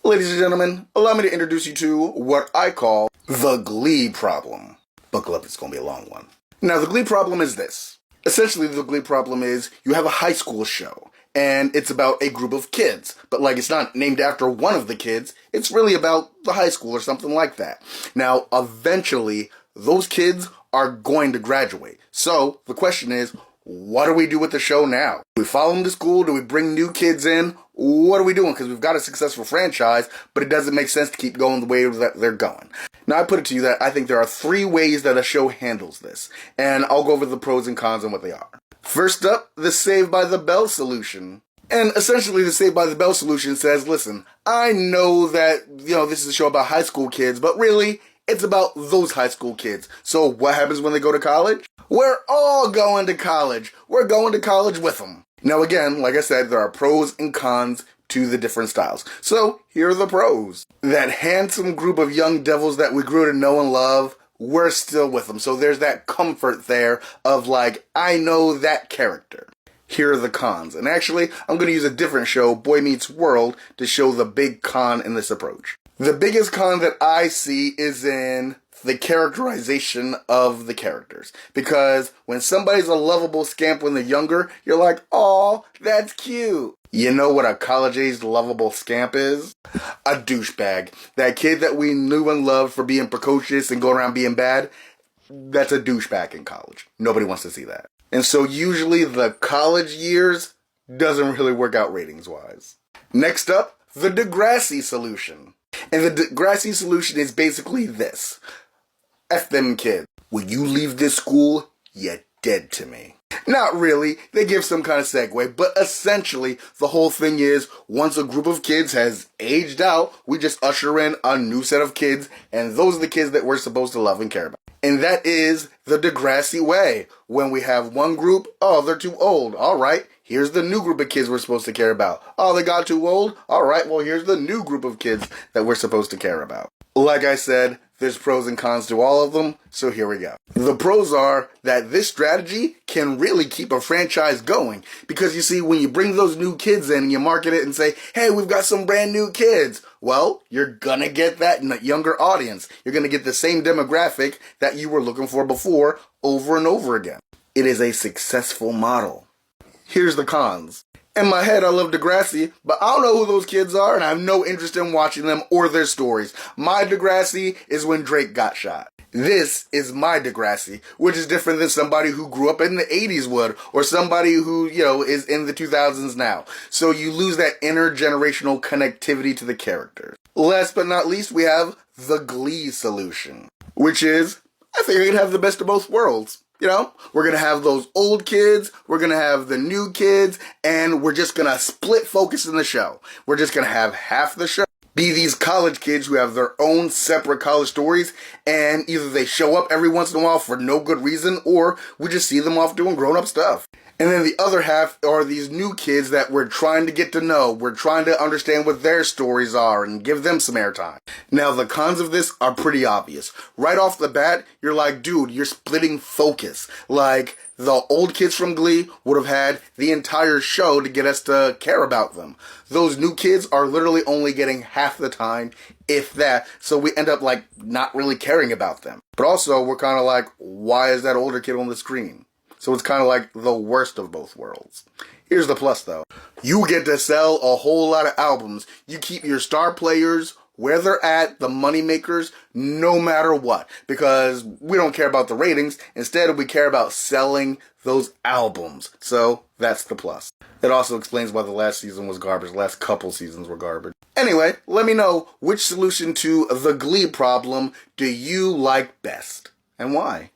Ladies and gentlemen, allow me to introduce you to what I call the glee problem. Buckle up, it's going to be a long one. Now, the glee problem is this. Essentially, the glee problem is you have a high school show, and it's about a group of kids. But it's not named after one of the kids, it's really about the high school or something like that. Now, eventually, those kids are going to graduate. So, the question is, what do we do with the show now? Do we follow them to school? Do we bring new kids in? What are we doing? Because we've got a successful franchise, but it doesn't make sense to keep going the way that they're going. Now, I put it to you that I think there are 3 ways that a show handles this, and I'll go over the pros and cons and what they are. First up, the Saved by the Bell solution. And essentially, the Saved by the Bell solution says, listen, I know that, this is a show about high school kids, but really, it's about those high school kids. So what happens when they go to college? We're all going to college. We're going to college with them. Now again, like I said, there are pros and cons to the different styles. So here are the pros. That handsome group of young devils that we grew to know and love, we're still with them. So there's that comfort there of I know that character. Here are the cons. And actually, I'm going to use a different show, Boy Meets World, to show the big con in this approach. The biggest con that I see is in the characterization of the characters. Because when somebody's a lovable scamp when they're younger, you're like, aw, that's cute. You know what a college-aged lovable scamp is? A douchebag. That kid that we knew and loved for being precocious and going around being bad, that's a douchebag in college. Nobody wants to see that. And so usually the college years doesn't really work out ratings-wise. Next up, the Degrassi solution. And the Degrassi solution is basically this. F them kids. When you leave this school, you're dead to me. Not really. They give some kind of segue, but essentially the whole thing is once a group of kids has aged out, we just usher in a new set of kids, and those are the kids that we're supposed to love and care about. And that is the Degrassi way. When we have one group, oh, they're too old. All right, here's the new group of kids we're supposed to care about. Oh, they got too old? All right, well, here's the new group of kids that we're supposed to care about. Like I said, there's pros and cons to all of them, so here we go. The pros are that this strategy can really keep a franchise going. Because you see, when you bring those new kids in and you market it and say, hey, we've got some brand new kids, well, you're gonna get that younger audience. You're gonna get the same demographic that you were looking for before over and over again. It is a successful model. Here's the cons. In my head, I love Degrassi, but I don't know who those kids are, and I have no interest in watching them or their stories. My Degrassi is when Drake got shot. This is my Degrassi, which is different than somebody who grew up in the 80s would, or somebody who, is in the 2000s now. So you lose that intergenerational connectivity to the characters. Last but not least, we have the Glee solution, which is, I think you're going to have the best of both worlds. We're going to have those old kids, we're going to have the new kids, and we're just going to split focus in the show. We're just going to have half the show be these college kids who have their own separate college stories, and either they show up every once in a while for no good reason, or we just see them off doing grown-up stuff. And then the other half are these new kids that we're trying to get to know. We're trying to understand what their stories are and give them some airtime. Now, the cons of this are pretty obvious. Right off the bat, you're like, dude, you're splitting focus. The old kids from Glee would have had the entire show to get us to care about them. Those new kids are literally only getting half the time, if that, so we end up not really caring about them. But also, we're kind of like, why is that older kid on the screen? So it's kind of like the worst of both worlds. Here's the plus though. You get to sell a whole lot of albums. You keep your star players where they're at, the money makers, no matter what. Because we don't care about the ratings. Instead, we care about selling those albums. So that's the plus. It also explains why the last season was garbage. The last couple seasons were garbage. Anyway, let me know which solution to the Glee problem do you like best and why?